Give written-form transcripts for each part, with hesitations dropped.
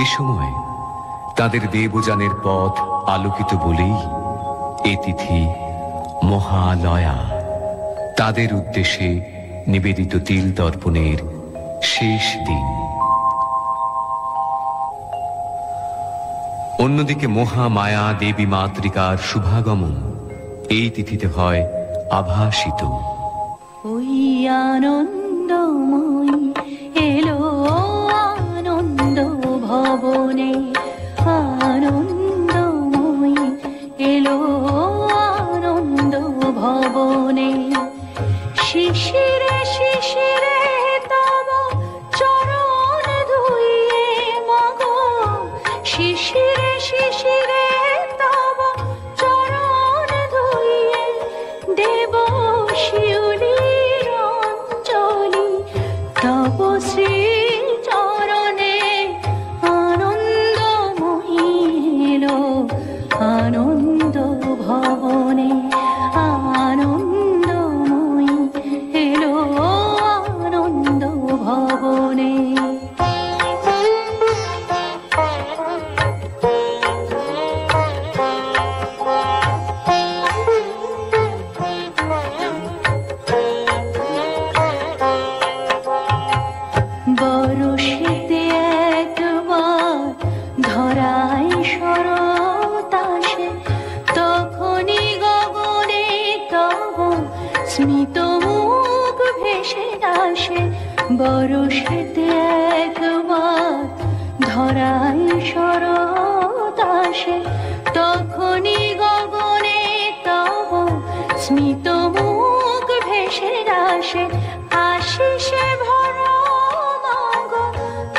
এ সময় তাদের দেবযানের পথ আলোকিত বলেই এ তিথি মহালয়া, তাদের উদ্দেশ্যে নিবেদিত তিল তর্পণের শেষ দিন। অন্যদিকে মহামায়া দেবী মাতৃকার শুভাগমন এই তিথিতে হয় আভাসিত। ওই আনন্দময়ী এলো আনন্দ ভবনে, আনন্দময়ী এলো আনন্দ ভবনে। শিশিরে শিশিরে তব চরণ ধুইয়ে মাগো, শিশিরে শিশিরে তব চরণ ধুইয়ে দেব শিউলির অঞ্জলি। তব শ্রী চরণে আনন্দময়ী এলো আনন্দ ভবনে, আনন্দময়ী এলো আনন্দ ভবনে। বরষেতে একবার ধরায় শরৎ আসে, তখনই গগনে তব স্মিত মুখ ভেসে আসে। বরষেতে একবার ধরায় শরৎ আসে, তখনই গগনে তব স্মিত মুখ ভেসে আসে। আশিসে ভরা মাগো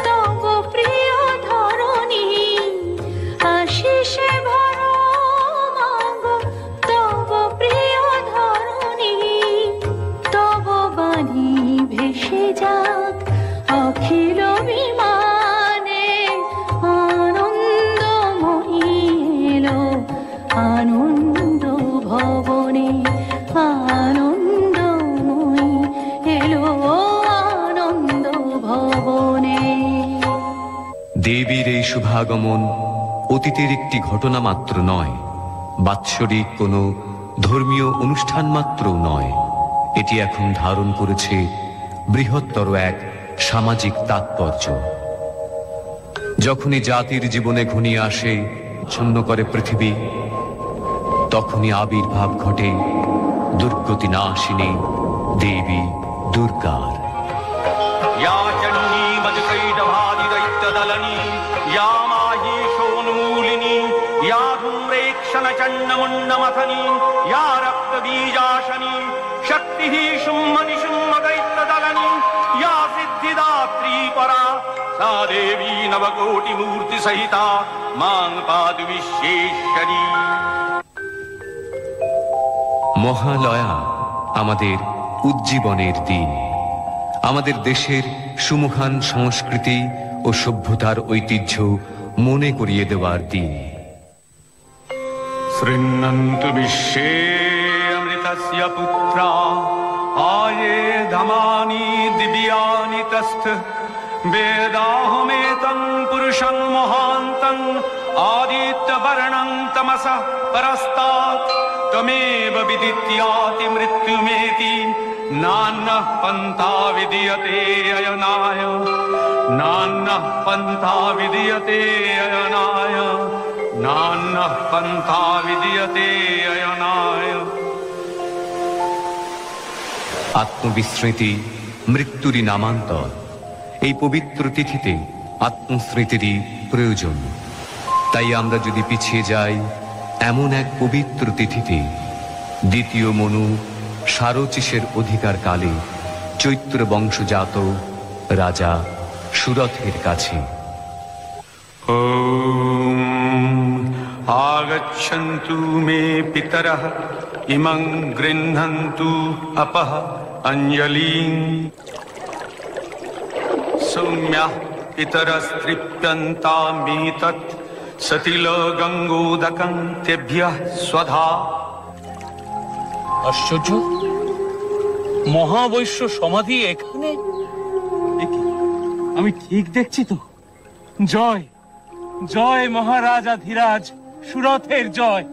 তব প্রিয় ধরণী, আশিসে ভরা মাগো তব প্রিয় ধরণী। তব বাণী ভেসে যাক অখিল বিমানে, আনন্দময়ী এলো আনন্দ ভবনে, আনন্দময়ী এলো আনন্দ ভবনে। দেবীর এই শুভাগমন অতীতের একটি ঘটনা মাত্র নয়, বাৎসরিক কোনো ধর্মীয় অনুষ্ঠান মাত্রও নয়। এটি এখন ধারণ করেছে বৃহত্তর এক সামাজিক তাৎপর্য। যখনই জাতির জীবনে ঘনিয়ে আসে ছন্ন করে পৃথিবী, তখনই আবির্ভাব ঘটে দুর্গতি নাশিনী দেবী দুর্গার। या चण्डी मधुकैटभादि दैत्यदलनी, या माहेशोन्मूलिनी, या धूम्रेक्षणचण्डमुण्डमथनी, या रक्तबीजाशनी, शक्तिः शुम्भनिशुम्भदैत्यदलनी, या सिद्धिदात्री परा, सा देवी नवकोटिमूर्तिसहिता मां पातु विश्वेश्वरी। মহালয়া আমাদের উজ্জীবনের দিন, আমাদের দেশের সুমহান সংস্কৃতি ও সভ্যতার ঐতিহ্য মনে করিয়ে দেওয়ার দিন। শৃণ্বন্তু বিশ্বে অমৃতস্য পুত্রা, আয়ে ধমানি দিব্যানি তস্থ। বেদাহমেতং পুরুষং মহান্তং, আদিত্যবর্ণং তমসঃ পরস্তাৎ। তমেব বিদিত্যাতি মৃত্যুমেতি, নান্যঃ পন্থা বিদ্যতে অয়নায়, নান্যঃ পন্থা বিদ্যতে অয়নায়, নান্যঃ পন্থা বিদ্যতে অয়নায়। আত্মবিস্মৃতি মৃত্যুরই নামান্তর। এই পবিত্র তিথিতে আত্মস্মৃতিরই প্রয়োজন। তাই আমরা যদি পিছিয়ে যাই এমন এক পবিত্র তিথিতে, দ্বিতীয় মনু সারচিসের অধিকার কালে চৈত্র বংশজাত রাজা সুরথের কাছে। ওম আগচ্ছন্তু মে পিতরঃ, ইমং গৃহ্ণন্তু আপঃ অঞ্জলিং। সৌম্যঃ পিতরস্তৃপ্যন্তামেতৎ, সতিল গঙ্গোদকং তেভ্যঃ স্বধা। আশ্চর্য, মহাবৈশ্য সমাধি এখানে? আমি ঠিক দেখছি তো? জয় জয় মহারাজা ধীরাজ, সুরথের জয়।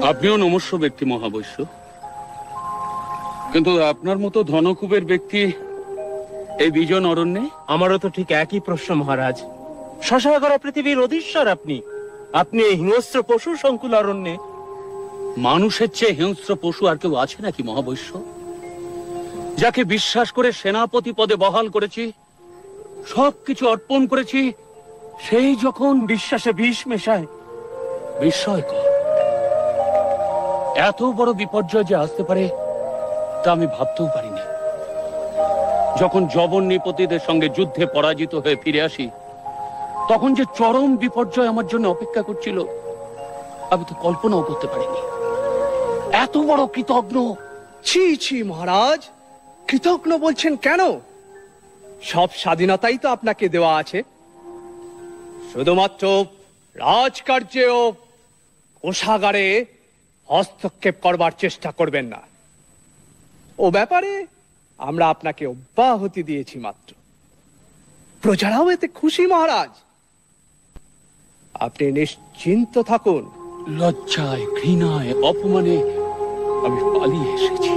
আপনিও নমস্য ব্যক্তি মহাবৈশ্য, কিন্তু আপনার মতো ধনকুবের ব্যক্তি এই বিজন অরণ্যে? আমারও তো ঠিক একই প্রশ্ন মহারাজ। শশাগরা পৃথিবীর অধীশ্বর আপনি, আপনি এই হিংস্র পশু সংকুল অরণ্যে। মানুষের চেয়ে হিংস্র পশু আর কেউ আছে নাকি মহাবৈশ্য? যাকে বিশ্বাস করে সেনাপতি পদে বহাল করেছি, সবকিছু অর্পণ করেছি, সেই যখন বিশ্বাসে বিষ মেশায়। বিস্ময়কর। এত বড় বিপর্যয় যে আসতে পারে তা আমি ভাবতেও পারিনি। যখন যবন নৃপতিদের সঙ্গে যুদ্ধে পরাজিত হয়ে ফিরে আসি, তখন যে চরম বিপর্যয় আমার জন্য অপেক্ষা করছিল আমি তো কল্পনাও করতে পারিনি। এত বড় কৃতজ্ঞ। ছি ছি মহারাজ, কৃতজ্ঞ বলছেন কেন? সব স্বাধীনতাই তো আপনাকে দেওয়া আছে। শুধুমাত্র রাজকার্যে ও কোষাগারে হস্তক্ষেপ করবার চেষ্টা করবেন না। ও ব্যাপারে আমরা আপনাকে অব্যাহতি দিয়েছি মাত্র। প্রজারাও এতে খুশি মহারাজ, আপনি নিশ্চিন্ত থাকুন। লজ্জায়, ঘৃণায়, অপমানে আমি পালিয়ে এসেছি।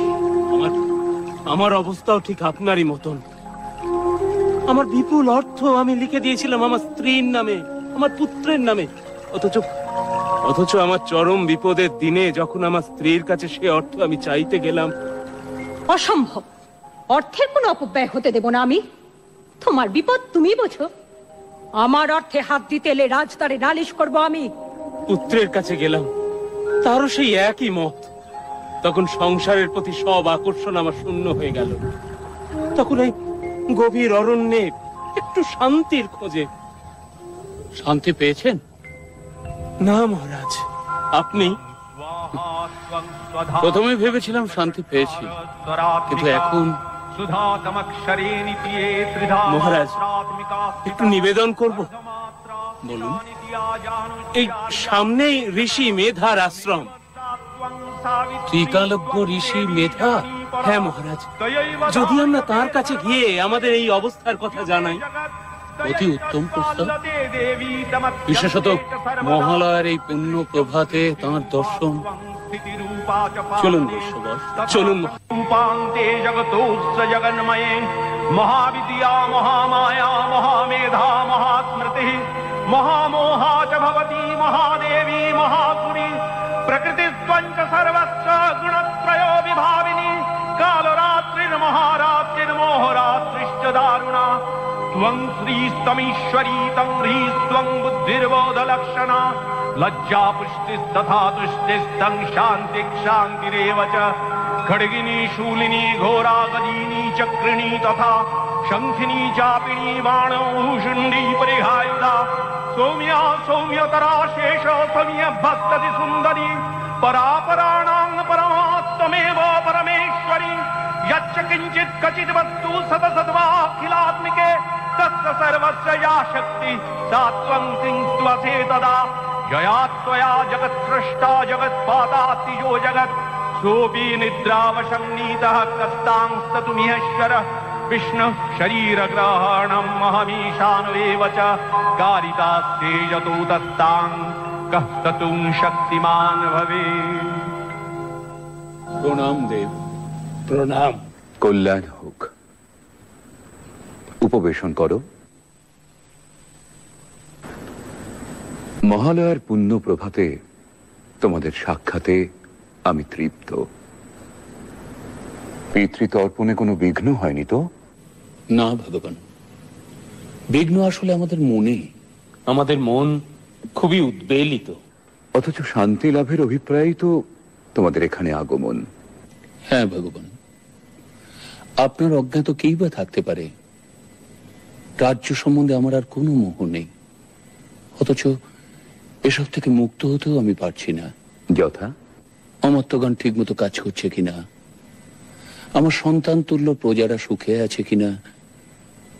আমার অবস্থাও ঠিক আপনারই মতন। আমার বিপুল অর্থ আমি লিখে দিয়েছিলাম আমার স্ত্রীর নামে, আমার পুত্রের নামে। অথচ আমার চরম বিপদের দিনে যখন আমার স্ত্রীর কাছে সে অর্থ আমি চাইতে গেলাম, অসম্ভব। অর্থের কোনো অপব্যয় হতে দেব না আমি। তোমার বিপদ তুমি বোঝো, আমার অর্থে হাত দিতে এলে রাজদারে নালিশ করব আমি। পুত্রের কাছে গেলাম, তারও সেই একই মত। তখন সংসারের প্রতি সব আকর্ষণ আমার শূন্য হয়ে গেল। তখন এই গভীর অরণ্যে একটু শান্তির খোঁজে। শান্তি পেয়েছেন? না মহারাজ, আপনি। প্রথমে ভেবেছিলাম শান্তি পেয়েছি, কিন্তু এখন মহারাজ, একটু নিবেদন করব। বলুন। এই সামনেই ঋষি মেধার আশ্রম। ত্রিকালজ্ঞ ঋষি মেধা? হ্যাঁ মহারাজ, যদি আমরা তার কাছে গিয়ে আমাদের এই অবস্থার কথা জানাই। অতি উত্তম প্রস্তাব। বিশেষত মহালয়ার এই পুণ্য প্রভাতে তাঁর দর্শন। চলুন বৈশ্যবর, চলুন। रूपान्ते जगतोऽस्य जगन्मये महाविद्या महामाया महामेधा महास्मृतिः महामोहा च भवती महादेवी महासुरी प्रकृतिस्त्वं च सर्वस्य गुणत्रयो विभाविनी कालरात्रिर्महारात्रिर्मोहरात्रिश्च दारुणा त्वं श्रीस्तमीश्वरी तं ह्रीस्त्वं बुद्धिर्बोधलक्षणा लज्जा पुष्टिस्तथा तुष्टिस्तं शान्तिक्षान्तिरेव च खड्गिनी शूलिनी घोरा गदीनी चक्रिणी तथा शंखिनी चापिणी बाणो भूषुण्डी परिहायुधा सौम्या सौम्यतरा शेष सौम्य भक्तति सुन्दरी परापराणां परमात्मेव परमेश्वरी यच्च किञ्चित् क्वचित् वस्तु सतसद्वाखिलात्मिके तस्य सर्वस्य या शक्ति सा त्वं सिंस्त्वसे तदा जया त्वया जगत्सृष्टा जगत्पादातिजो जगत् सोऽपि निद्रावशं नीतः कस्तांस्ततुमिहेश्वरः विष्णुः शरीरग्रहणम् अहमीशानुरेव च कारितास्ते यतो दत्तां कः ततुं शक्तिमान् भवेत्। প্রণাম দেব। প্রণাম। কল্যাণ হোক। উপবেশন করো। মহালয়ার পুণ্য প্রভাতে তোমাদের সাক্ষাতে আমি তৃপ্ত। পিতৃতর্পণে কোনো বিঘ্ন হয়নি তো? না ভগবান, বিঘ্ন আসলে আমাদের মনে। আমাদের মন খুবই উদ্বেলিত। অথচ শান্তি লাভের অভিপ্রায়ই তো তোমাদের এখানে আগমন। হ্যাঁ ভগবান, আপনার অজ্ঞাত কেই বা থাকতে পারে। রাজ্য সম্বন্ধে আমার আর কোনো মোহ নেই, অথচ এসব থেকে মুক্ত হতেও আমি পারছি না। যথা? অমর্ত্যগণ ঠিক মতো কাজ করছে কিনা, আমার সন্তান তুল্য প্রজারা সুখে আছে কিনা,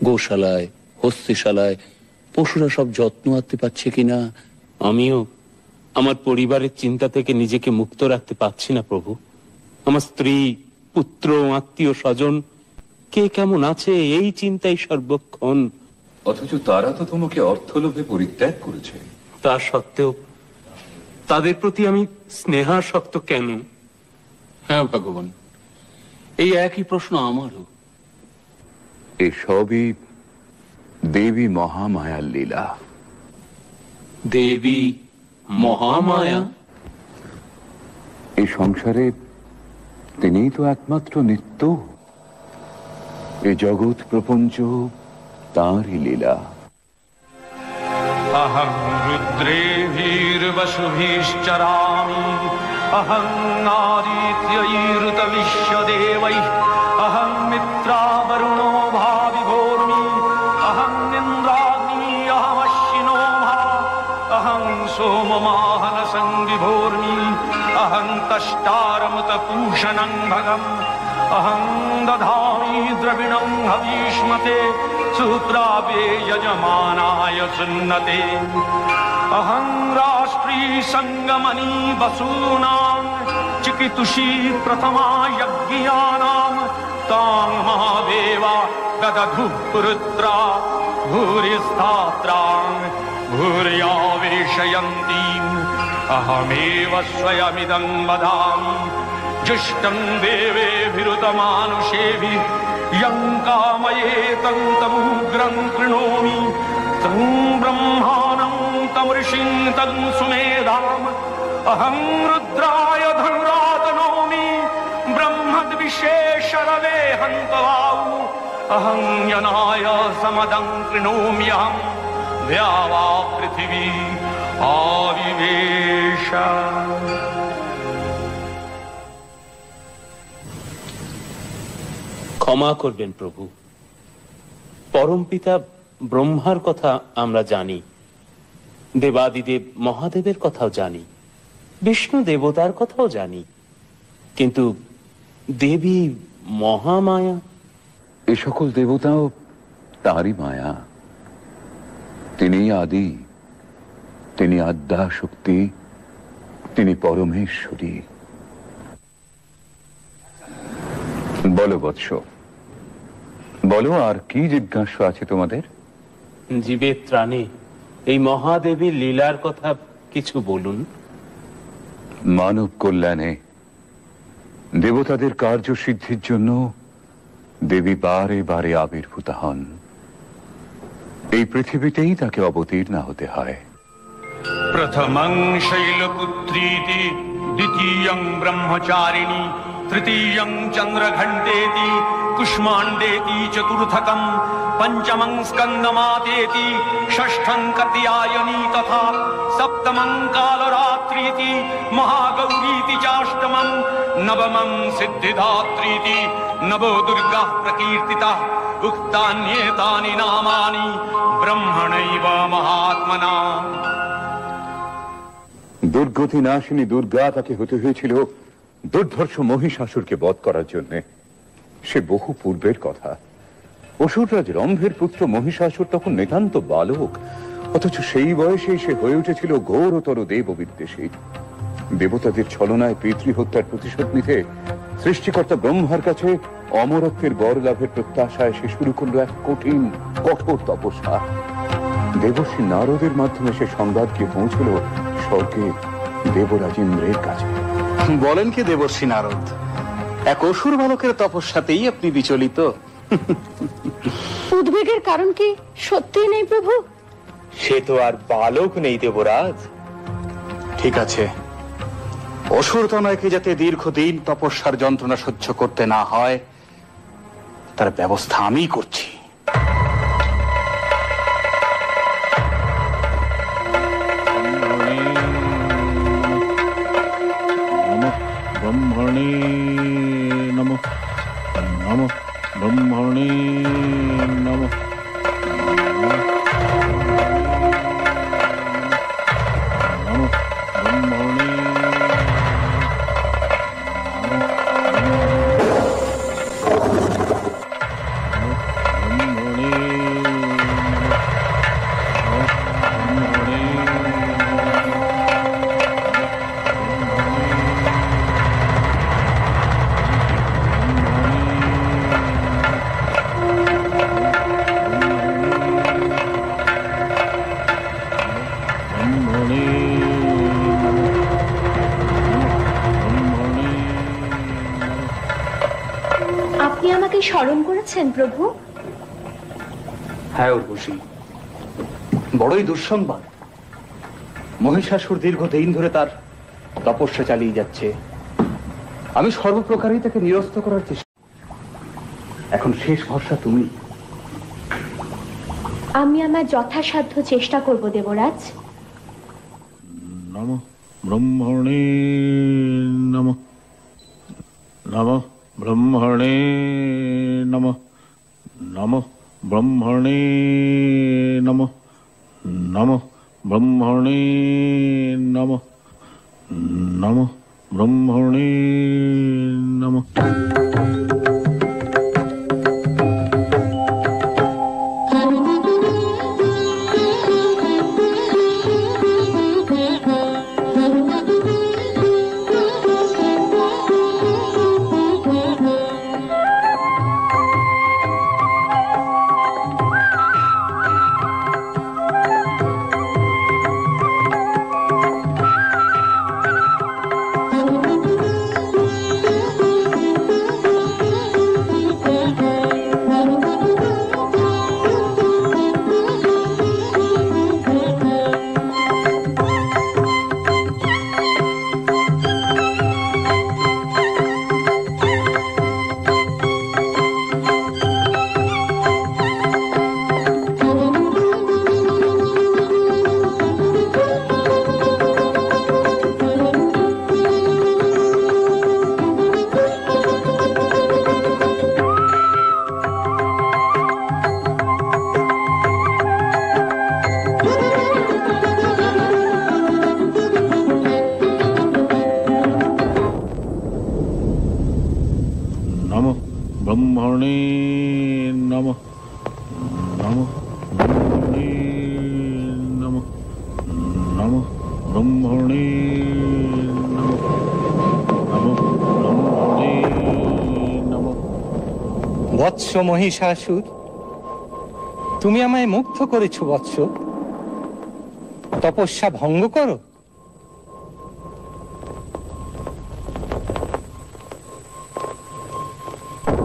গোশালায় হস্তিশালায় পশুরা সব যত্ন আনতে পারছে কিনা। আমিও আমার পরিবারের চিন্তা থেকে নিজেকে মুক্ত রাখতে পারছি না প্রভু। আমার স্ত্রী, পুত্র আত্মীয় স্বজন কে কেমন আছে এই চিন্তাই সর্বক্ষণ। অথচ তারা তো তোমাকে অর্থলোভে পরিত্যাগ করেছে। তা সত্ত্বেও তাদের প্রতি আমি স্নেহাসক্ত কেন? হ্যাঁ ভগবান, এই একই প্রশ্ন আমারও। এসবই দেবী মহামায়ার লীলা। দেবী মহামায়া? এই সংসারে তিনিই তো একমাত্র নিত্য। এ জগৎ প্রপঞ্চ তাঁরই লীলা। अहं रुद्रेभिर्वसुभिश्चरामि, अहं आदित्यैरुतविश्वदेवैः, अहं मित्रावरुणो भाविभोर्मि, अहं इन्द्राग्नी अहमश्विनो भा, अहं सोममाहनसंविभोर्मि, अहं तष्टारमुतपूषणं भगम्, अहं दधामि द्रविणं हवीष्मते, सूत्रापे यजमानाय सुन्नते। अहं राष्ट्री संगमनी वसूनां, चिकितुषी प्रथमा यज्ञानां, तां महादेवा ददधु पुरुत्रा, भूरिस्थात्रां भूर्यावेशयन्तीम्। अहमेव स्वयमिदं वदामि, जुष्टं देवेभिरुतमानुषेभिः, यं कामये तं तमुग्रं कृणोमि, तं ब्रह्माणं तं ऋषिं तं सुमेधाम्। अहं रुद्राय धनुरातनोमि, ब्रह्मद्विशेषरवे हन्तवाऊ। अहं यनाय समदं कृणोम्यहं, द्यावा पृथिवी आविवेश। ক্ষমা করবেন প্রভু, পরমপিতা ব্রহ্মার কথা আমরা জানি, দেবাদিদেব মহাদেবের কথাও জানি, বিষ্ণু দেবতার কথাও জানি, কিন্তু দেবী মহামায়া? এ সকল দেবতাও তাঁরই মায়া। তিনি আদি, তিনি আদ্যা শক্তি, তিনি পরমেশ্বরী। বলো বৎস, বলো আর কি জিজ্ঞাসা আছে তোমাদের? জীবের ত্রাণে এই মহাদেবীর লীলার কথা কিছু বলুন। মানব কল্যাণে দেবতাদের কার্যসিদ্ধির জন্য দেবী বারে বারে আবির্ভূত হন। এই পৃথিবীতেই তাকে অবতীর্ণ হতে হয়। प्रथमं शैलपुत्रीति, द्वितीयं ब्रह्मचारिणी, तृतीयं चन्द्रघण्टेति, कुष्माण्डेति, चतुर्थकं पञ्चमं स्कन्दमातेति, षष्ठं कात्यायनी तथा सप्तमं कालरात्रीति, महागौरीति चाष्टमं, नवमं सिद्धिदात्रीति, नवो दुर्गाः प्रकीर्तिताः। उक्तान्येतानि नामानि ब्रह्मणैव महात्मना। দুর্গতি নাশিনী দুর্গা তাকে হতে হয়েছিল দুর্ধর্ষ মহিষাসুরকে বধ করার জন্য। সে বহু পূর্বের কথা। অসুররাজ রম্ভের পুত্র মহিষাসুর তখন নিতান্ত বালক, অথচ সেই বয়সেই সে হয়ে উঠেছিল ঘোরতর দেব বিদ্বেষী। দেবতাদের ছলনায় পিতৃহত্যার প্রতিশোধ নিতে সৃষ্টিকর্তা ব্রহ্মার কাছে অমরত্বের বর লাভের প্রত্যাশায় সে শুরু করল এক কঠিন কঠোর তপস্যা। দেবর্ষি নারদের মাধ্যমে সে সংবাদ গিয়ে পৌঁছল স্বর্গে দেবরাজ ইন্দ্রের কাছে। বলেন কি দেবর্ষি নারদ, এক অসুর বালকের তপস্যাতেই আপনি বিচলিত? উদ্বেগের কারণ কি সত্যি নেই প্রভু? সে তো আর বালক নেই দেবরাজ। ঠিক আছে, অসুর তনয়কে যাতে দীর্ঘদিন তপস্যার যন্ত্রণা সহ্য করতে না হয় তার ব্যবস্থা আমি করছি। ব্রহ্মণে নমঃ, নমঃ ব্রহ্মণে নমঃ। আপনি আমাকে স্মরণ করেছেন প্রভু? হ্যাঁ উর্বশী, বড়ই দুঃসংবাদ। মহিষাসুর দীর্ঘদিন ধরে তার তপস্যা চালিয়ে যাচ্ছে। আমি সর্বপ্রকারই তাকে নিরস্ত করার চেষ্টা। এখন শেষ ভরসা তুমি। আমি আমার যথাসাধ্য চেষ্টা করব দেবরাজ। নমঃ ব্রহ্মণে নমঃ। নমঃ ব্রহ্মণে নমঃ। নমঃ ব্রহ্মণে নমঃ। নমঃ ব্রহ্মণে নমঃ। নমঃ ব্রহ্মণে নমঃ। নমঃ ব্রহ্মণে নমঃ। নমঃ ব্রহ্মণে নমঃ। নমঃ ব্রহ্মণে নমঃ। নমঃ ব্রহ্মণে নমঃ। বৎস মহিষাসুর, তুমি আমায় মুগ্ধ করেছো বৎস। তপস্যা ভঙ্গ করো।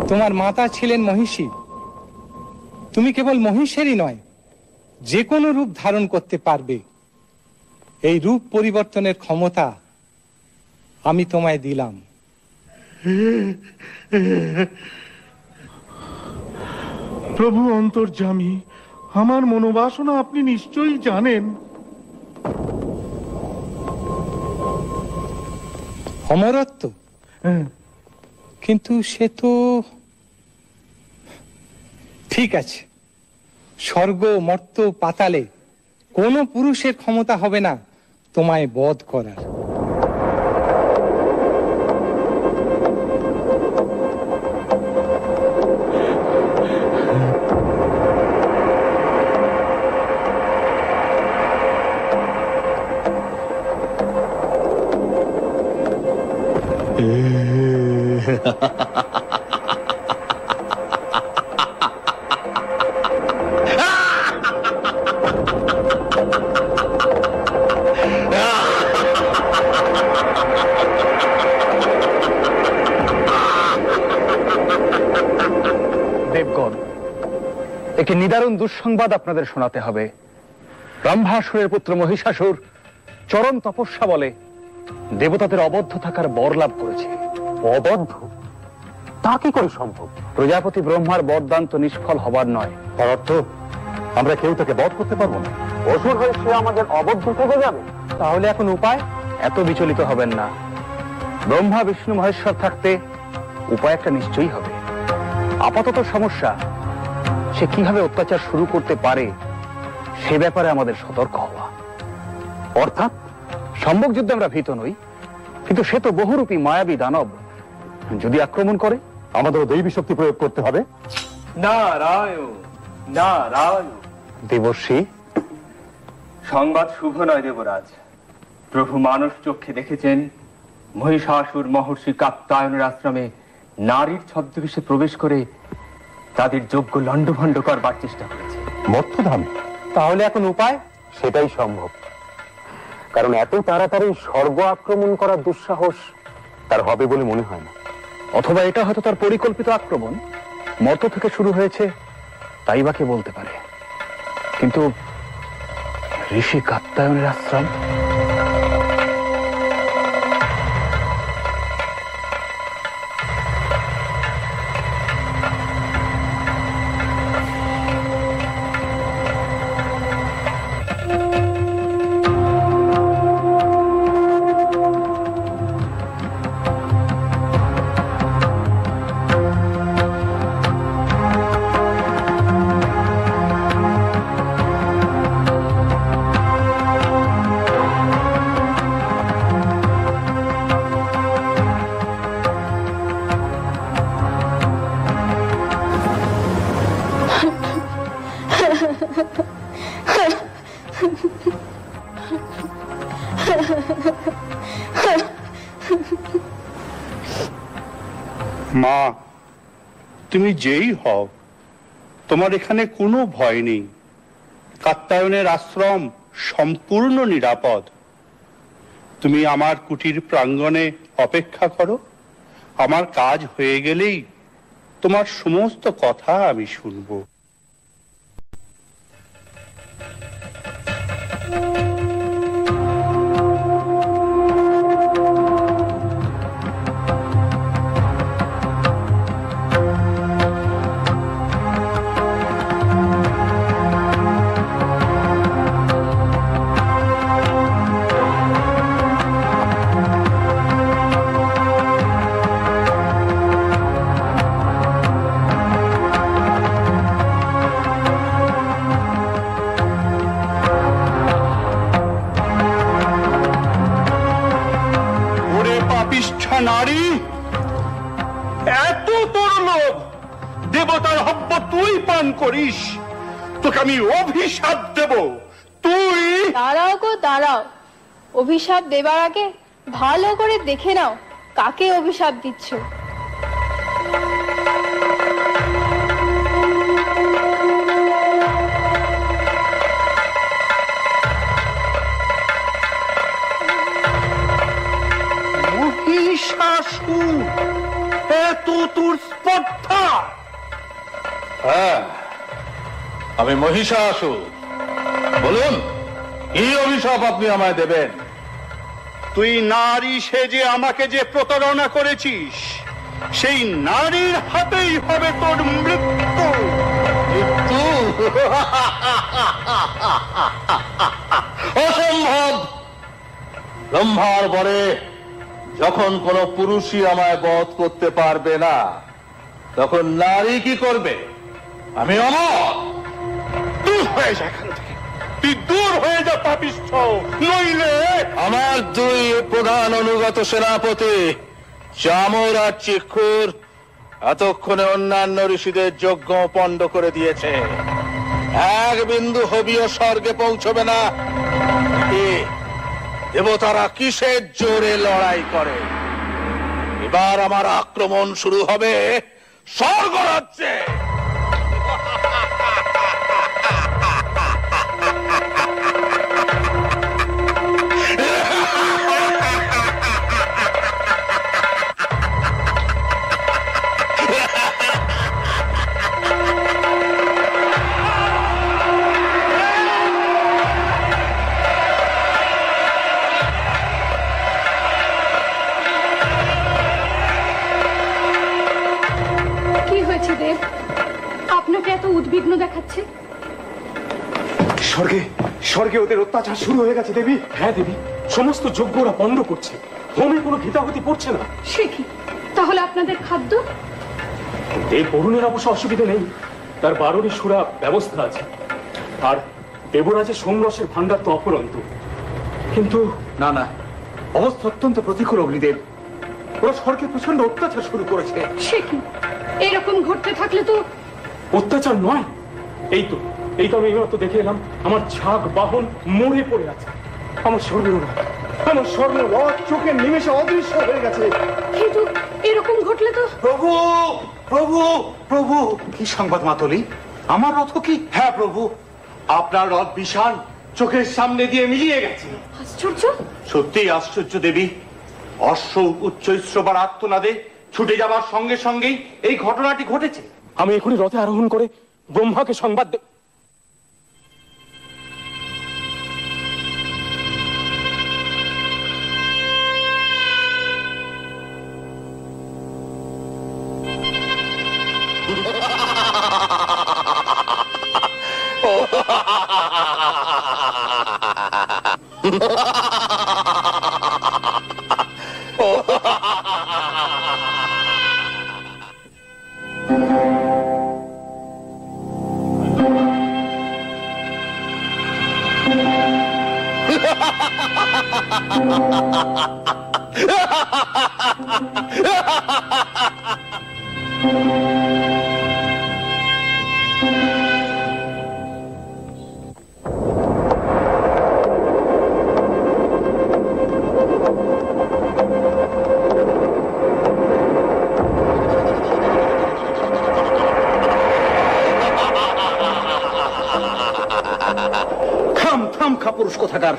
তোমার মাতা ছিলেন মহিষী। তুমি কেবল মহিষেরই নয়, যে কোনো রূপ ধারণ করতে পারবে। এই রূপ পরিবর্তনের ক্ষমতা আমি তোমায় দিলাম। প্রভু অন্তর্যামী, আমার মনোবাসনা আপনি নিশ্চয়ই জানেন। অমরত্ব, কিন্তু সে তো ঠিক আছে। স্বর্গ মর্ত পাতালে কোনো পুরুষের ক্ষমতা হবে না তোমায় বধ করার। দেবগণ, একটি নিদারুণ দুঃসংবাদ আপনাদের শোনাতে হবে। ব্রহ্মাসুরের পুত্র মহিষাসুর চরম তপস্যা বলে দেবতাদের অবদ্ধ থাকার বর লাভ করেছে। অবদ্ধ? তা কি করে সম্ভব? প্রজাপতি ব্রহ্মার বরদান তো নিষ্ফল হবার নয়। তার অর্থ আমরা কেউ তাকে বধ করতে পারবো না। অসুর হয়ে সে আমাদের অবদ্ধ থেকে যাবে। তাহলে এখন উপায়? এত বিচলিত হবেন না। ব্রহ্মা বিষ্ণু মহেশ্বর থাকতে উপায় একটা নিশ্চয়ই হবে। আপাতত সমস্যা সে কিভাবে অত্যাচার শুরু করতে পারে সে ব্যাপারে আমাদের সতর্ক হওয়া। অর্থাৎ সম্মুখ যুদ্ধে আমরা ভীত নই, কিন্তু সে তো বহুরূপী মায়াবী দানব। যদি আক্রমণ করে আমাদেরও দৈবী শক্তি প্রয়োগ করতে হবে। নারায়ণ নারায়ণ। দেবর্ষী, সংবাদ শুভ নয় দেবরাজ। প্রভু মানস চক্ষে দেখেছেন মহিষাসুর মহর্ষি কাত্যায়নের আশ্রমে নারীর ছদ্মবেশে প্রবেশ করে তাদের যোগ্য লণ্ডভণ্ড করবার চেষ্টা করেছে। মর্তধাম? তাহলে এখন উপায়? সেটাই সম্ভব, কারণ এত তাড়াতাড়ি স্বর্গ আক্রমণ করার দুঃসাহস তার হবে বলে মনে হয় না। অথবা এটা হয়তো তার পরিকল্পিত আক্রমণ, মর্ত থেকে শুরু হয়েছে, তাই বা কে বলতে পারে। কিন্তু ঋষি কাত্যায়নের আশ্রম, মা, তুমি যেই হও, তোমার এখানে কোনো ভয় নেই। কাত্যায়নের আশ্রম সম্পূর্ণ নিরাপদ। তুমি আমার কুটির প্রাঙ্গণে অপেক্ষা করো। আমার কাজ হয়ে গেলেই তোমার সমস্ত কথা আমি শুনবো। নারী, এত তোর লোভ, দেবতার হব্য তুই পান করিস, তোকে আমি অভিশাপ দেব। তুই দাঁড়াও গো দাঁড়াও, অভিশাপ দেবার আগে ভালো করে দেখে নাও কাকে অভিশাপ দিচ্ছ। এত তোর স্পর্ধা? হ্যাঁ, আমি মহিষাসুর। বলুন, কি অভিশাপ আপনি আমায় দেবেন? তুই নারী সেজে আমাকে যে প্রতারণা করেছিস, সেই নারীর হাতেই হবে তোর মৃত্যু। মৃত্যু? অসম্ভব! ব্রহ্মার বরে যখন কোন পুরুষই আমায় বধ করতে পারবে না, তখন নারী কি করবে? আমি অমর। দূর হয়ে যা এখান থেকে, তুই দূর হয়ে যা পাপিষ্ঠ, নইলে আমার দুই প্রধান অনুগত সেনাপতি চামর আর চিক্ষুর এতক্ষণে অন্যান্য ঋষিদের যজ্ঞ পণ্ড করে দিয়েছে। এক বিন্দু হবিও স্বর্গে পৌঁছবে না। দেবতারা কিসের জোরে লড়াই করে? এবার আমার আক্রমণ শুরু হবে স্বর্গরাজ্যে। আপনাকে এত উদ্বিগ্ন দেখাচ্ছে? স্বর্গে ওদের অত্যাচার শুরু হয়ে গেছে দেবী। হ্যাঁ দেবী, সমস্ত যজ্ঞ ওরা পণ্ড করছে, হোমে কোনো ঘৃতাহুতি পড়ছে না। সে কি? তাহলে আপনাদের খাদ্য? দেব বরুণের অবশ্য অসুবিধা নেই, তার 12টি সুরা ব্যবস্থা আছে, আর দেবরাজের সোমরসের ভান্ডার তো অপরন্ত। কিন্তু না না, অবস্থা অত্যন্ত প্রতিকূল অগ্নিদেব। ওরা স্বর্গে প্রচন্ড অত্যাচার শুরু করেছে। সে কি? এরকম ঘটতে থাকলে তো অত্যাচার নয়, এই তো আমি এইমাত্র দেখে এলাম, আমার ছাগ বাহন মরে পড়ে আছে। আমার স্বর্ণরথ চোখের নিমেষে অদৃশ্য হয়ে গেছে। কিন্তু এরকম ঘটলে তো প্রভু প্রভু প্রভু, কি সংবাদ মাতলি? আমার রথ কি? হ্যাঁ প্রভু, আপনার রথ বিশাল চোখের সামনে দিয়ে মিলিয়ে গেছে। আশ্চর্য! সত্যিই আশ্চর্য দেবী। অশ্ব উচ্চ শ্রবার আর্তনাদে ছুটে যাবার সঙ্গে সঙ্গেই এই ঘটনাটি ঘটেছে। আমি এখনই রথে আরোহণ করে ব্রহ্মাকে সংবাদ দেব। পুরুষ কোথাকার,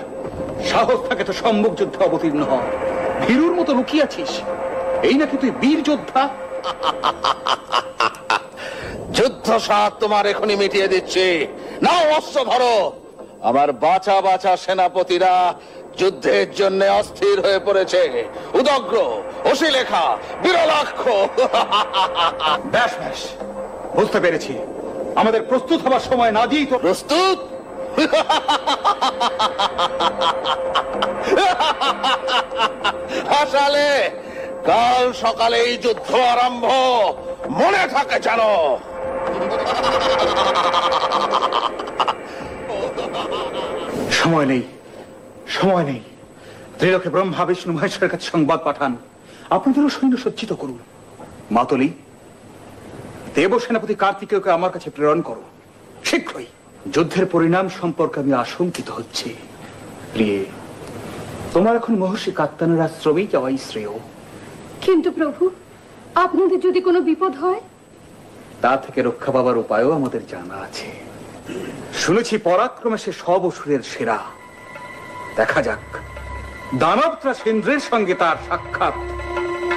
সাহস থাকে তো সম্মুখ যুদ্ধে অবতীর্ণ হ। ভীরুর মতো লুকিয়েছিস, এই নাকি তুই বীর যোদ্ধা? যুদ্ধ সাত তোমার এখনই মিটিয়ে দিচ্ছি। নাও অস্ত্র ধরো। আমার বাঁচা বাঁচা সেনাপতিরা যুদ্ধের জন্য অস্থির হয়ে পড়েছে। উদগ্র, অশিলেখা, বিরলাক্ষ। ব্যাস ব্যাস, বুঝতে পেরেছি। আমাদের প্রস্তুত হবার সময় না দিয়েই তো। প্রস্তুত? হাসালে, কাল সকালে এই যুদ্ধ আরম্ভ, মনে থাকে জানো। সময় নেই, সময় নেই। ত্রিলোকে ব্রহ্মা বিষ্ণু মহেশ্বরের কাছে সংবাদ পাঠান, আপনাদেরও সৈন্য সজ্জিত করুন। মাতলি, দেব সেনাপতি কার্তিকেয়কে আমার কাছে প্রেরণ করো শীঘ্রই। যুদ্ধের পরিণাম সম্পর্কে আমি আশঙ্কিত হচ্ছি। প্রিয়ে, তোমার এখন মহর্ষি কাত্তায়নের আশ্রমেই যাওয়াই শ্রেয়। কিন্তু প্রভু, আপনাদের যদি কোনো বিপদ হয়? তা থেকে রক্ষা পাবার উপায়ও আমাদের জানা আছে। শুনেছি পরাক্রমে সে সব অসুরের সেরা। দেখা যাক দানবত্রা সেন্দ্রের সঙ্গে তার সাক্ষাৎ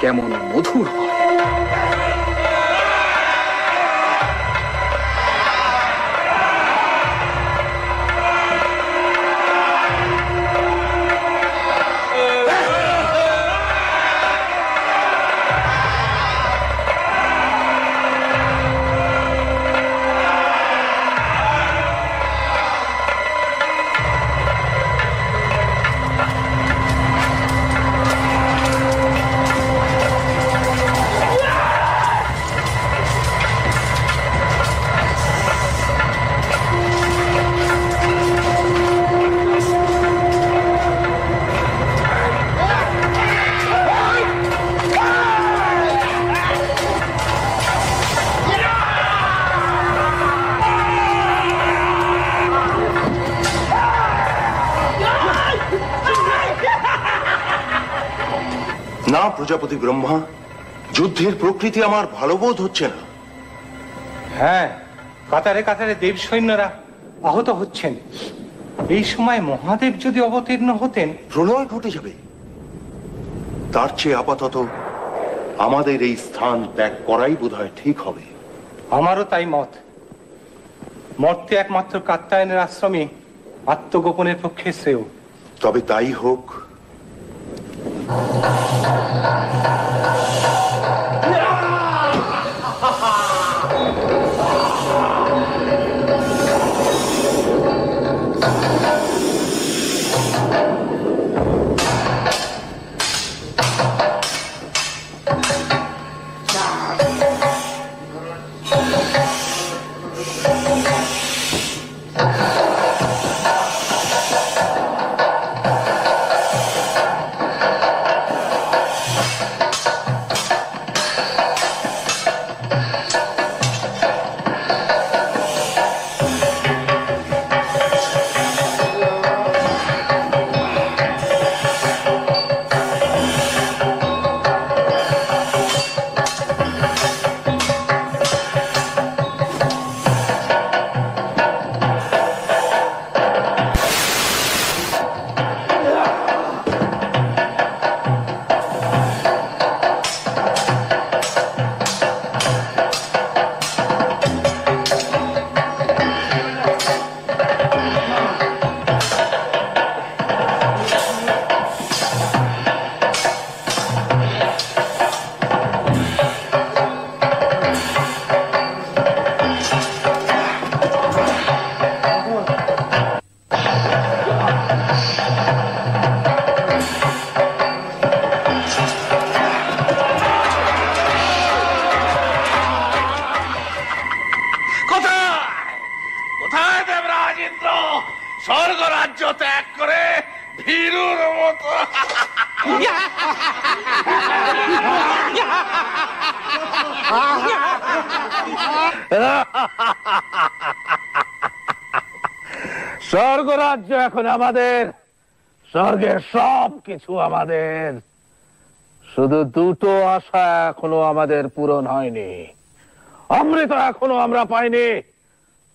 কেমন মধুর হয়। না প্রজাপতি ব্রহ্মা, যুদ্ধের প্রকৃতি আমার ভালো বোধ হচ্ছে না। হ্যাঁ, কাতারে কাতারে দেব সৈন্যরা আহত হচ্ছেন। এই সময় মহাদেব যদি অবতীর্ণ হতেন, প্রলয় ঘটে যাবে। তার চেয়ে আপাতত আমাদের এই স্থান ত্যাগ করাই বোধহয় ঠিক হবে। আমারও তাই মত। মর্তে একমাত্র কাত্তায়নের আশ্রমে আত্মগোপনের পক্ষে শ্রেয়। তবে তাই হোক। স্বর্গ রাজ্য ত্যাগ করে ভীরুর মতো স্বর্গ রাজ্য এখন আমাদের, স্বর্গের সব কিছু আমাদের। শুধু দুটো আশা এখনো আমাদের পূরণ হয়নি, অমৃত এখনো আমরা পাইনি,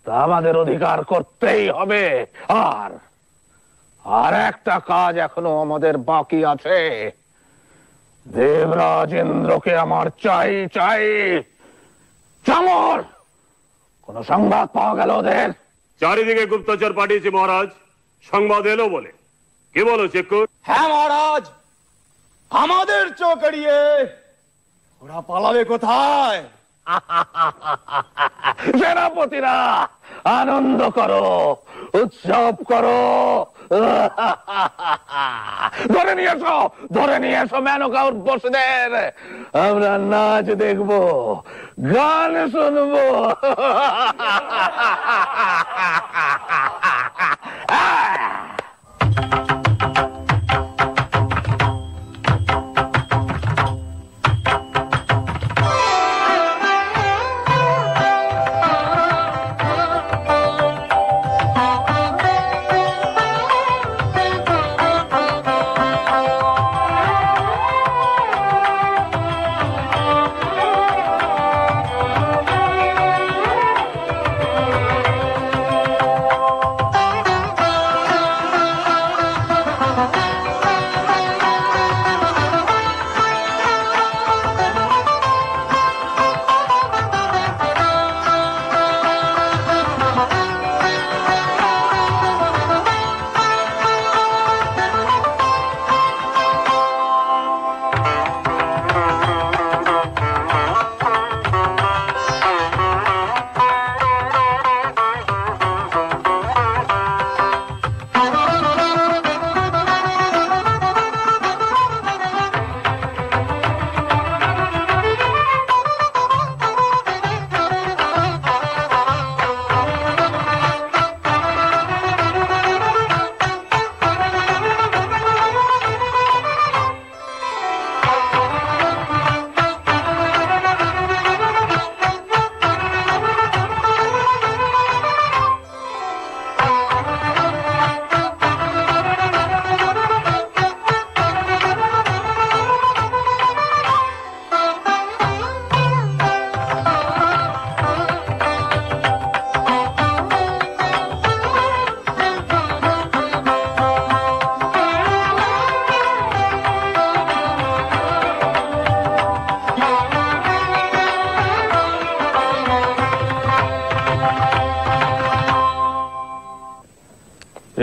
তা আমাদের অধিকার করতেই হবে। আর একটা কাজ এখনো আমাদের বাকি আছে। দেবরাজ ইন্দ্রকে আমার চাই চাই। চামর, কোন সংবাদ পাওয়া গেল ওদের? চারিদিকে গুপ্তচর পাঠিয়েছে মহারাজ, সংবাদ এলো বলে। কি বলো চিক্কুর? হ্যাঁ মহারাজ, আমাদের চোখ এড়িয়ে ওরা পালাবে কোথায়? সেনাপতিরা আনন্দ করো, উৎসব করো। ধরে নিয়ে এসো মেনকা উর্বশীদের। আমরা নাচ দেখবো, গান শুনবো।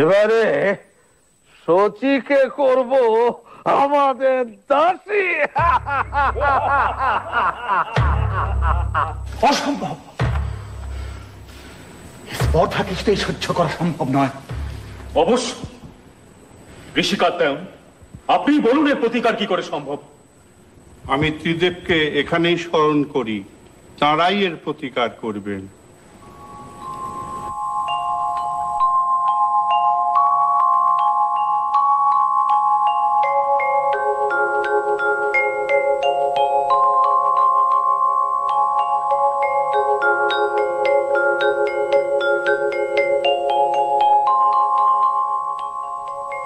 এবারে শচীকে করব আমাদের দাসী। অসম্ভব, স্পর্ধা কিছুতেই সহ্য করা সম্ভব নয়। অবশ্য ঋষিকাত্যায়ন, আপনি বলুন এর প্রতিকার কি করে সম্ভব? আমি ত্রিদেবকে এখানেই স্মরণ করি, তাঁরাই এর প্রতিকার করবেন।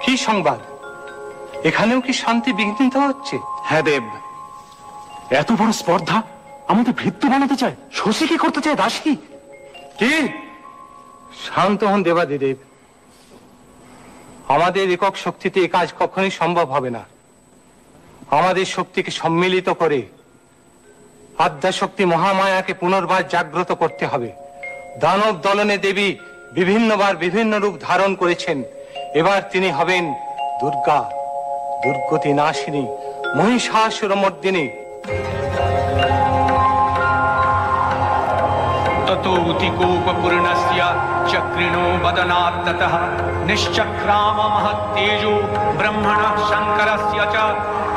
কি সংবাদ? এখানেও কি শান্তি বিঘ্নিত হচ্ছে? হ্যাঁ দেব, এত বড় স্পর্ধা আমাদের ভৃত্য বানাতে চায়, শশী কি করতে চায় দাসী? কি? শান্ত হন দেবাদিদেব, আমাদের একক শক্তিতে এ কাজ কখনোই সম্ভব হবে না। আমাদের শক্তিকে সম্মিলিত করে আদ্যাশক্তি মহামায়াকে পুনর্বার জাগ্রত করতে হবে। দানব দলনে দেবী বিভিন্নবার বিভিন্ন রূপ ধারণ করেছেন, এবার তিনি হবেন দুর্গা, দুর্গতি নাশিনী, মহিষাসুরমর্দিনী। ततोऽतिकोपपूर्णस्य चक्रिणो वदनात्ततः निश्चक्राम महत्तेजो ब्रह्मणः शङ्करस्य च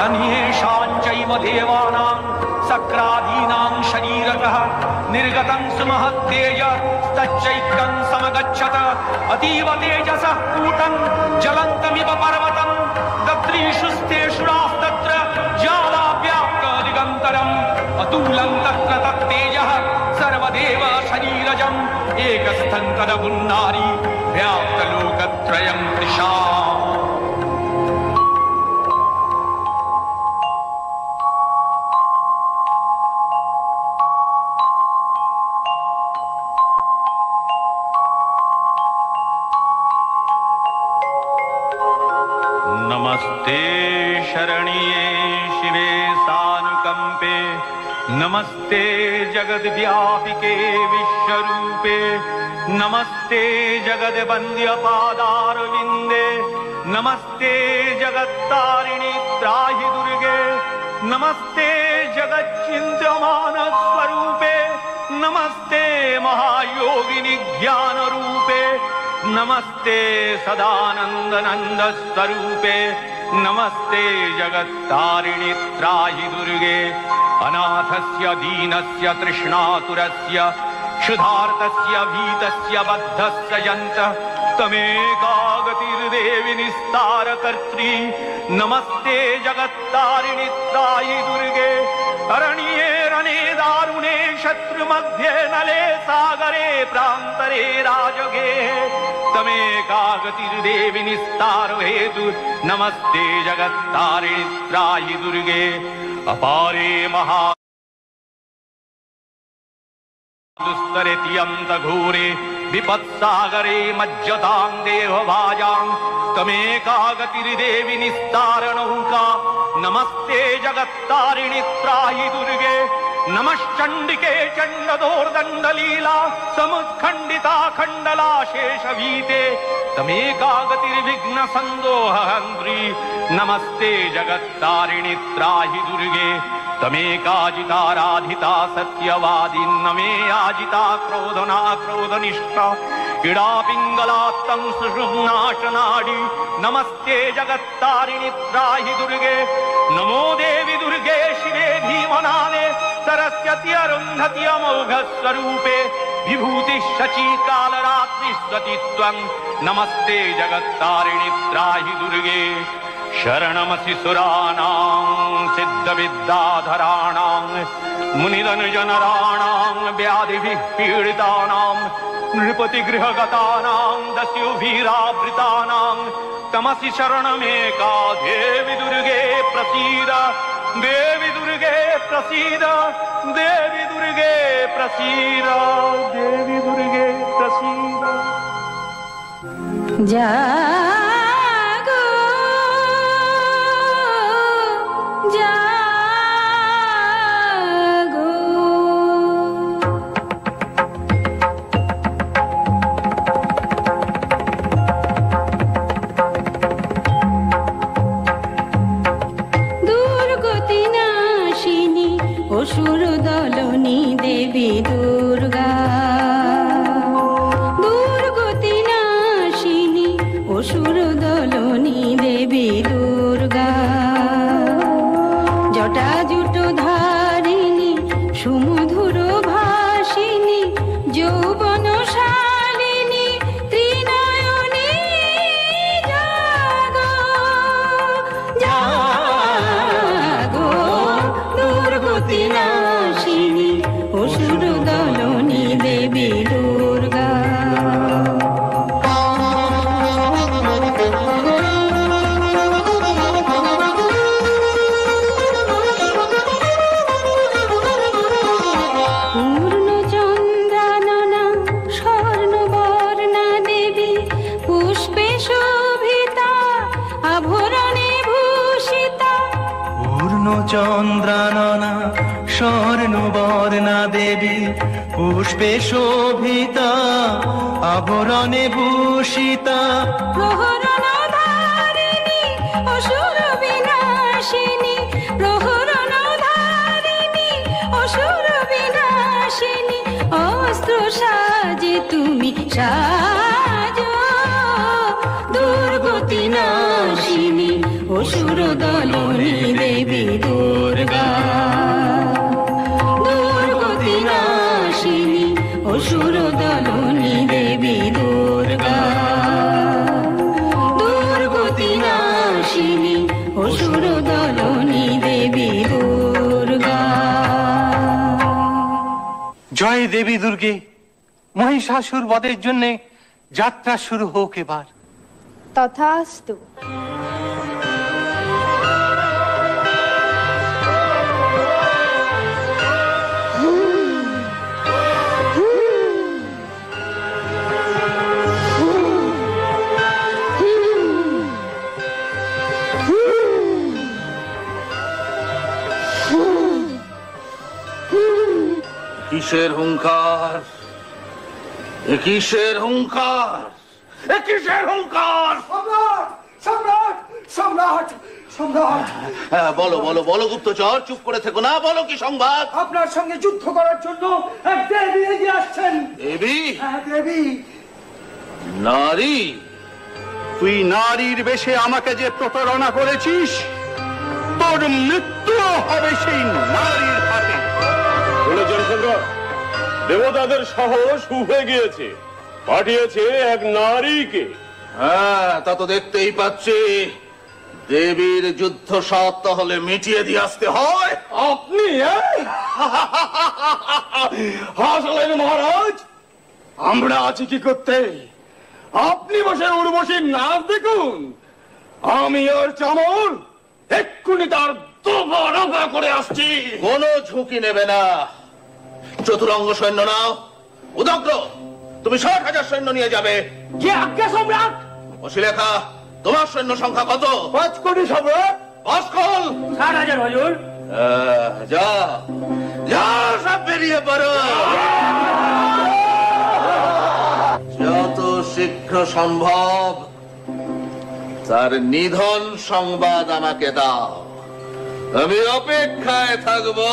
अन्येषां चैव देवानां सक्रादीनां शरीरतः निर्गतं सुमहत्तेज तच्चैकं समगच्छत अतीव तेजसः कूटं ज्वलन्तमिव पर्वतं दद्रीषु स्तेषुरास्तत्र ज्वालाव्याप्त दिगन्तरम् अतुलं तत्र तत्तेजः सर्वदेव शरीरजम् एकस्थं कदपुन्नारी व्याप्तलोकत्रयं तृषा। नमस्ते शरण्ये शिवे सानुकंपे नमस्ते जगद्व्यापिके विश्वरूपे नमस्ते जगद्वन्द्य पादारविन्दे नमस्ते जगत्तारिणि त्राहि दुर्गे नमस्ते जगच्चिन्त्यमान स्वरूपे नमस्ते महायोगिनि ज्ञान रूपे नमस्ते सदानंद नंद स्वरूपे नमस्ते जगत्तारिणि त्राहि दुर्गे अनाथस्य दीनस्य तृष्णातुरस्य क्षुधार्तस्य भीतस्य बद्धस्य यन्तः तमेकागतिर्देवि निस्तारकर्त्री नमस्ते जगत्तारिणि त्राहि दुर्गे अरण्ये रणे दारुणे शत्रुमध्ये नले सागरे प्रान्तरे राजगे तमेकागतिर्देवि निस्तारो हेतु नमस्ते जगत्तारिणि त्राहि दुर्गे अपारे महा दुस्तरे तियन्त घोरे विपत्सागरे मज्जतां देवभाजां तमेकागतिर्देवि निस्तारणौका नमस्ते जगत्तारिणि त्राहि दुर्गे नमश्चण्डिके चण्डदोर्दण्डलीला समुत्खण्डिता खण्डला शेषवीते तमेकागतिर्विघ्न सन्दोहहन्त्री नमस्ते जगत्तारिणि त्राहि दुर्गे तमेकाजिताराधिता सत्यवादी नमे आजिता क्रोधना क्रोधनिष्ठा इडा पिंगलात्तं सुषुम्नाशनाडी नमस्ते जगत्तारिणि त्राहि दुर्गे नमो देवी दुर्गे शिवे भीमनाने सरस्वती अरुन्धति अमोघ स्वरूपे विभूति शची कालरात्रि स्वतित्वं नमस्ते जगत्तारिणि त्राहि दुर्गे शरणमसि सुराणां सिद्धविद्याधराणां मुनिधनजनराणां व्याधिभिः पीडितानां नृपतिगृहगतानां दस्युभिरावृतानां तमसि शरणमेका देवी दुर्गे प्रसीद देवी दुर्गे प्रसीद देवी दुर्गे प्रसीद देवी दुर्गे प्रसीद। जागो जागो दुर्गति नाशिनी असुर दलनी देवी दुर्गा दुर्गति नाशिनी असुर दलनी देवी दुर्गा जटाजुट धारिणी सुमधुर भाषिणी यौवनशालिनी त्रिनयनी जागो जागो दुर्गति नाशिनी असुर दलनी देवी दुर्गा। पूर्णचन्द्रानना स्वर्णवर्णा देवी पुष्पे शोभिता आभरणे भूषिता पूर्णचन्द्रानना स्वर्णवर्णा देवी पुष्पे शोभिता आभरणे भूषिता प्रहरणधारिणी असुर विनाशिनी प्रहरणधारिणी असुर विनाशिनी अस्त्र साजे तुमी साजो दुर्गति नाशिनी असुर दलनी देवी दुर्गा। অসুর দলনী দেবী দুর্গা, দুর্গতি নাশিনী অসুর দলনী দেবী দুর্গা। জয় দেবী দুর্গে, মহিষাসুর বধের জন্য যাত্রা শুরু হোক এবার। তথাস্তু। কিসের হুঙ্কার, এ কিসের হুঙ্কার, এ কিসের হুঙ্কার? সম্রাট সম্রাট সম্রাট সম্রাট, হ্যাঁ বলো বলো বলো গুপ্তচর, চুপ করে থেকো না, বলো কি সংবাদ? আপনার সঙ্গে যুদ্ধ করার জন্য এক দেবী এগিয়ে আসছেন। দেবী? হ্যাঁ দেবী। নারী? তুই নারীর বেশে আমাকে যে প্রতারণা করেছিস, তোর মৃত্যু হবে সেই নারীর হাতে। শুনেছেন সুন্দর, দেবতাদের সাহস উঠে গিয়েছে, পাঠিয়েছে এক নারীকে। হ্যাঁ তা তো দেখতেই পাচ্ছি। দেবীর যুদ্ধ সাত তাহলে মিটিয়ে দিয়ে আসতে হয়। আপনি হাসলেন মহারাজ, আমরা আছি কি করতে? আপনি বসে উর্বশীর নাচ দেখুন, আমি ওর চামর এক্ষুনি তার দফা করে আসছি। কোনো ঝুঁকি নেবে না। চতুরঙ্গ সৈন্য নাও, উদগ্র তুমি ৬০,০০০ সৈন্য নিয়ে যাবে। যে আজ্ঞা সম্রাট। অশিলেখা তোমার সৈন্য সংখ্যা কত? ৫ কোটি সম্রাট। অস্কল ৬০,০০০ হুজুর। যা যা সব বেরিয়ে পড়ো, যত শীঘ্র সম্ভব তার নিধন সংবাদ আমাকে দাও, আমি অপেক্ষায় থাকবো।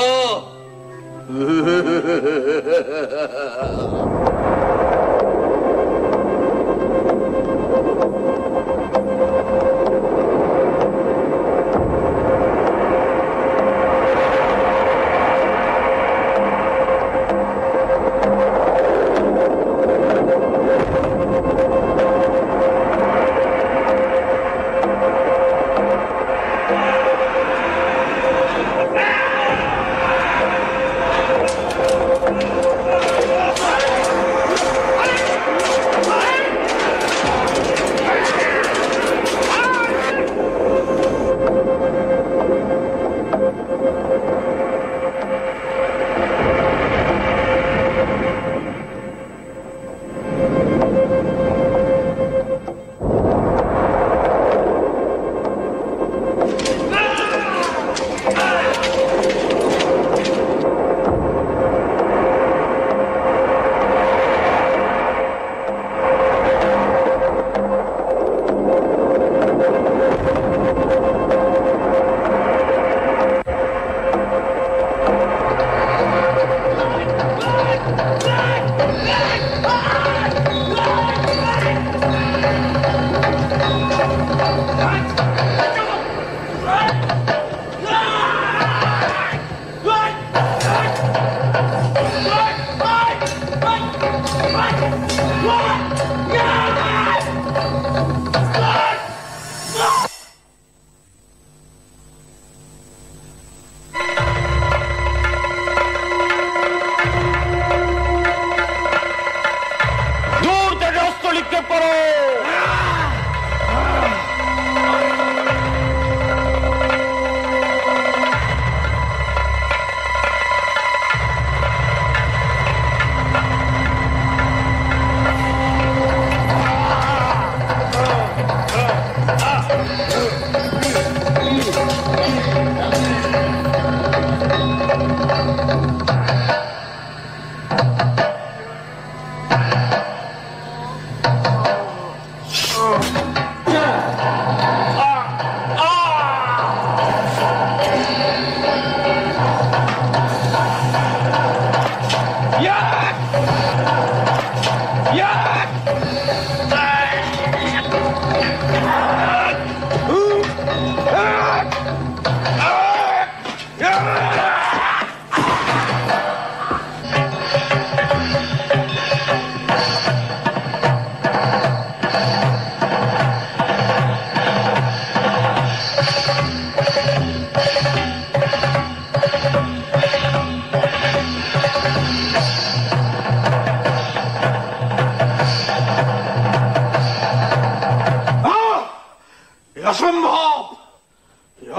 অসম্ভব,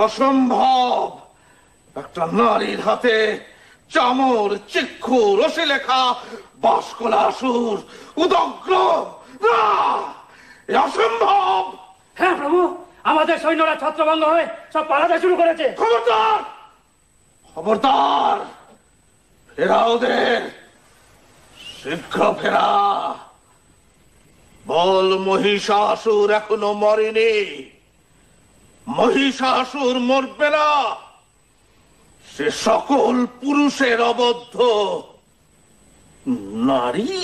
অসম্ভব। একটা নারীর হাতে চামর, চিক্ষু, রশি লেখা বাসকলাসুর উদগ্র, না, অসম্ভব। হ্যাঁ প্রভু, আমাদের সৈন্যরা ছত্রভঙ্গ হয়ে সব পালাতে শুরু করেছে। খবরদার, খবরদার, ফেরা ওদের, শীঘ্র ফেরা। বল মহিষাসুর এখনো মরেনি, মহিষাসুর মরবে না, সে সকল পুরুষের অবদ্ধ। নারী,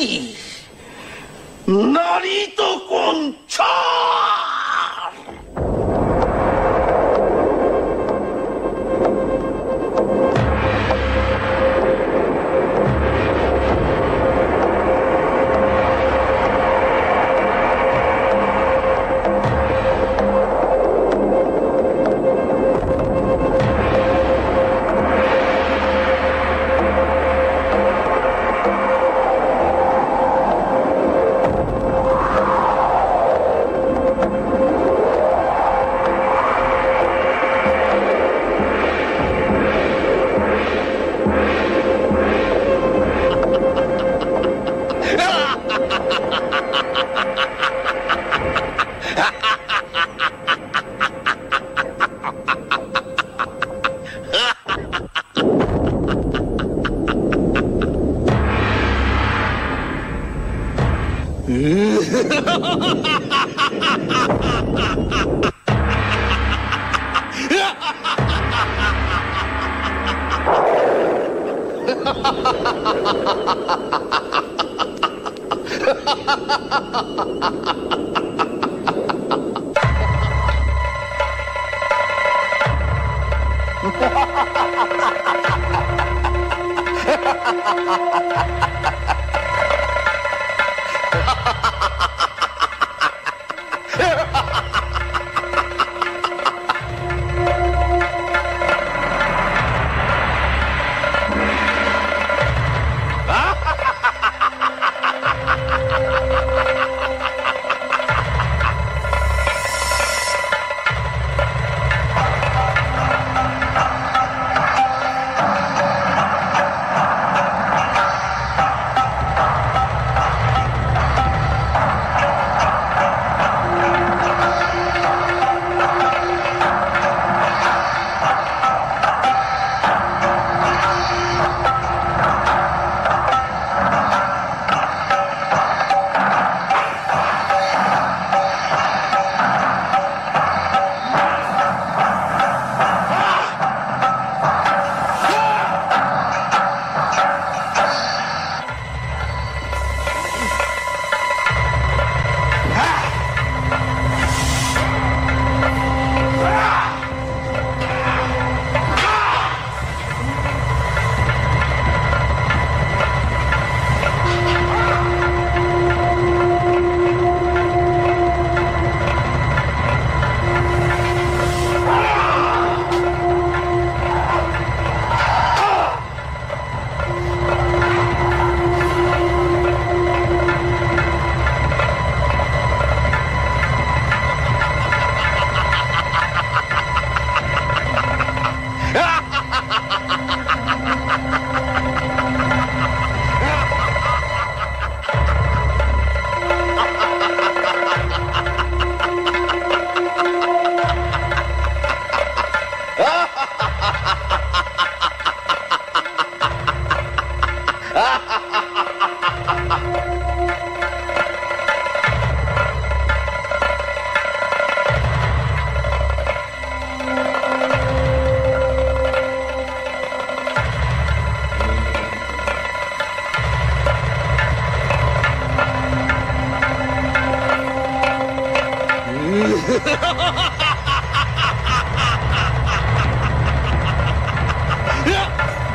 নারী তো কোন ছাড়।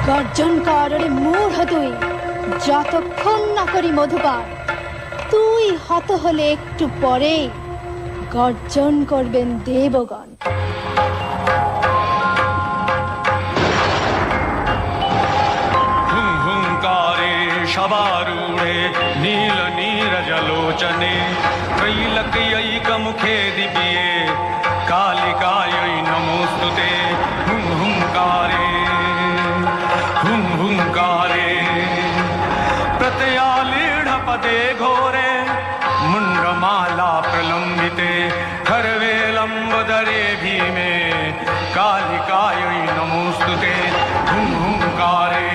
গর্জন কর রে মূঢ় তুই, যতক্ষণ না করি মধুপান। তুই হত হলে একটু পরে গর্জন করবেন দেবগণ। হুঙ্কারে সবারূঢ়ে নীল নীরজলোচনে त्रैलक्यैकमुखे दिव्ये कालिकायै नमोस्तुते हुं हुंकारे प्रत्ययालीढपदे घोरे मुण्डमाला प्रलम्बिते खर्वेलम्बदरे भीमे कालिकायै नमोस्तुते हुं हुंकारे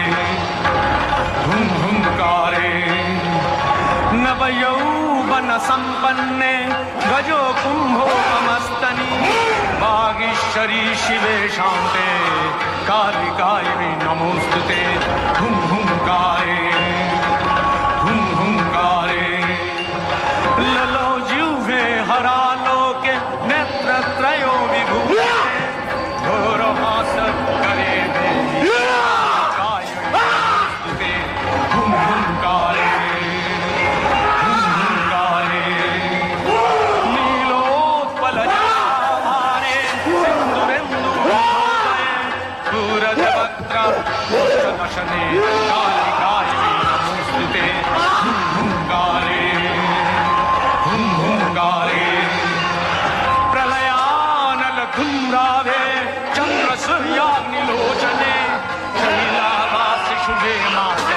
नवयौवन सम्पन्ने गजो कुम्भोपमस्तनि वागीश्वरी शिवे शान्ते कालिकायै नमोस्तुते हुं हुंकारे ललो जिह्वे हरालोके नेत्रत्रयो विभूते घोरहासकरे देवी कालिकायै नमोस्तुते हुं हुंकारे नशने कालिकायै नमोस्तुते हुं हुंकारे प्रलयानल धूम्रावे चन्द्र सूर्याग्निलोचने शैलाभास शुभे मास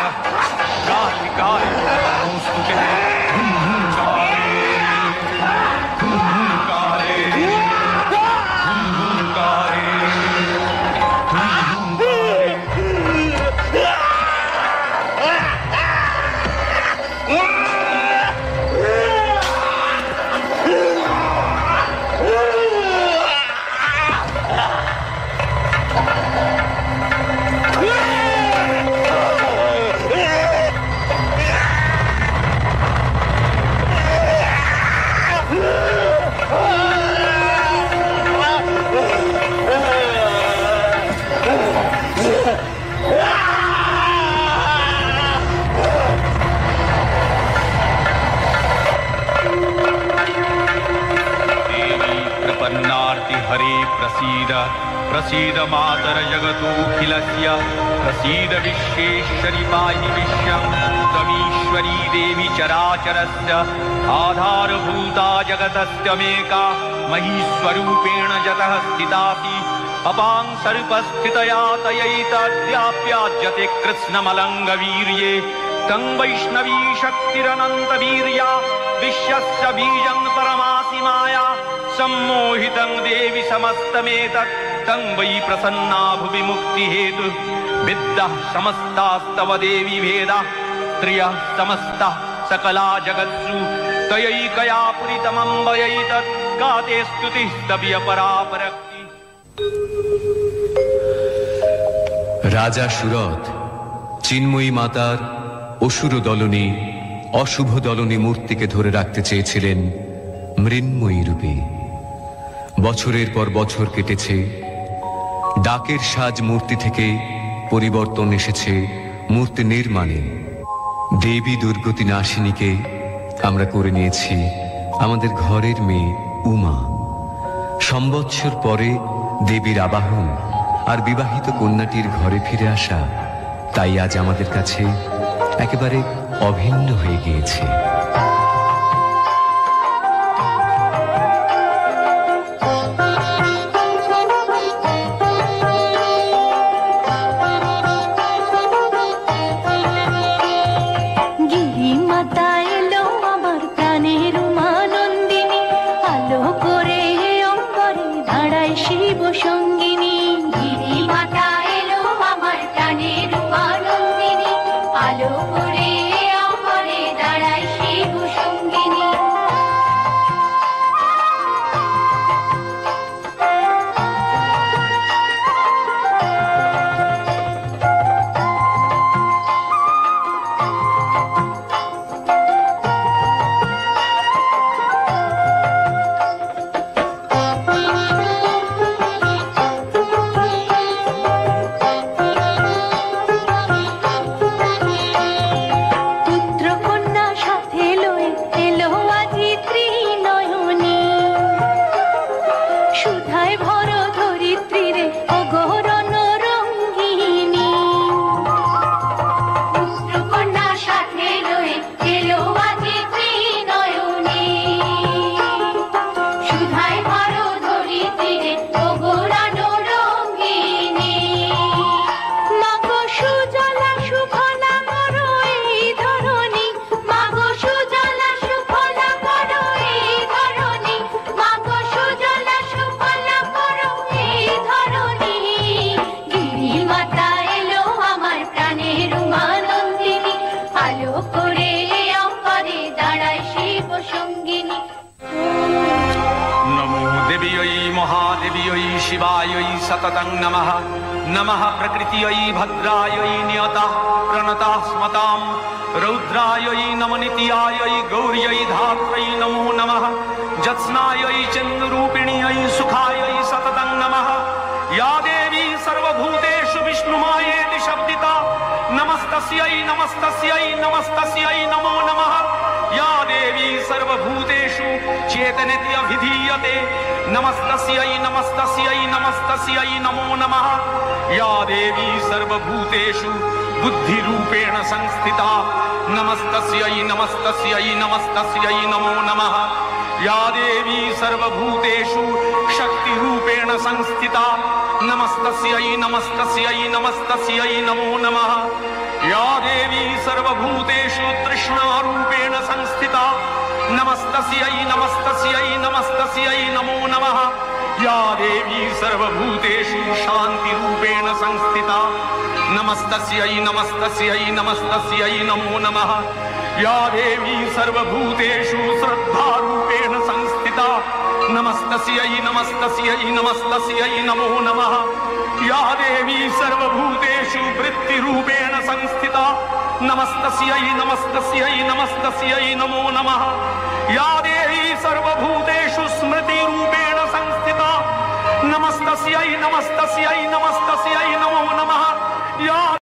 कालिकायै नमोस्तुते हुं हुंकारे हरे प्रसीद प्रसीद मातर जगतोऽखिलस्य प्रसीद विश्वेश्वरि पाहि विश्वं त्वमीश्वरी देवी चराचरस्य आधारभूता जगतस्त्यमेका महीस्वरूपेण जतः स्थितासि अपां सर्पस्थितया तयैतद्याप्याज्यते कृत्स्नमलङ्गवीर्ये तं वैष्णवी शक्तिरनन्तवीर्या विश्वस्य बीजं परमासि माया सम्मोहितं देवि समस्तमेतत् तं वै प्रसन्ना भुवि मुक्तिहेतु विद्याः समस्तास्तव देवी भेदाः त्रियः समस्ताः सकला जगत्सु तयैकया पुरितमम्बयैतत् का ते स्तुतिः स्तव्यपरापरक्ति। রাজা সুরথ চিন্ময়ী মাতার অসুর দলনী অশুভ দলনী মূর্তিকে ধরে রাখতে চেয়েছিলেন মৃন্ময়ী রূপে। বছরের পর বছর কেটেছে, ডাকের সাজ মূর্তি থেকে পরিবর্তন এসেছে মূর্তি নির্মাণে। দেবী দুর্গতি নাশিনীকে আমরা করে নিয়েছি আমাদের ঘরের মেয়ে উমা। সম্বৎসর পরে দেবীর আবাহন আর বিবাহিত কন্যাটির ঘরে ফিরে আসা তাই আজ আমাদের কাছে একেবারে অভিন্ন হয়ে গিয়েছে। शिवायै सततं नमः नमः प्रकृत्यै भद्रायै नियतः प्रणतः स्मतां रौद्रायै नमनित्यायै गौर्यै धात्रै नमो नमः जत्स्नायै चन्द्ररूपिण्यै सुखायै सततं नमः या देवी सर्वभूतेषु विष्णुमायेति शब्दिता नमस्तस्यै नमस्तस्यै नमस्तस्यै नमो नमः या देवी सर्वभूतेषु चेतनेति अभिधीयते नमस्तस्यै नमस्तस्यै नमस्तस्यै नमो नमः या देवी सर्वभूतेषु बुद्धिरूपेण संस्थिता नमस्तस्यै नमस्तस्यै नमस्तस्यै नमो नमः या देवी सर्वभूतेषु शक्तिरूपेण संस्थिता नमस्तस्यै नमस्तस्यै नमस्तस्यै नमो नमः या देवी सर्वभूतेषु तृष्णारूपेण संस्थिता नमस्तस्यै नमस्तस्यै नमस्तस्यै नमो नमः या देवी सर्वभूतेषु शान्तिरूपेण संस्थिता नमस्तस्यै नमस्तस्यै नमस्तस्यै नमो नमः या देवी सर्वभूतेषु श्रद्धारूपेण संस्थिता नमस्तस्यै नमस्तस्यै नमस्तस्यै नमो नमः या देवी सर्वभूतेषु वृत्तिरूपेण संस्थिता नमस्तस्यै नमस्तस्यै नमस्तस्यै नमो नमः या देवी सर्वभूतेषु स्मृतिरूपेण संस्थिता नमस्तस्यै नमस्तस्यै नमस्तस्यै नमो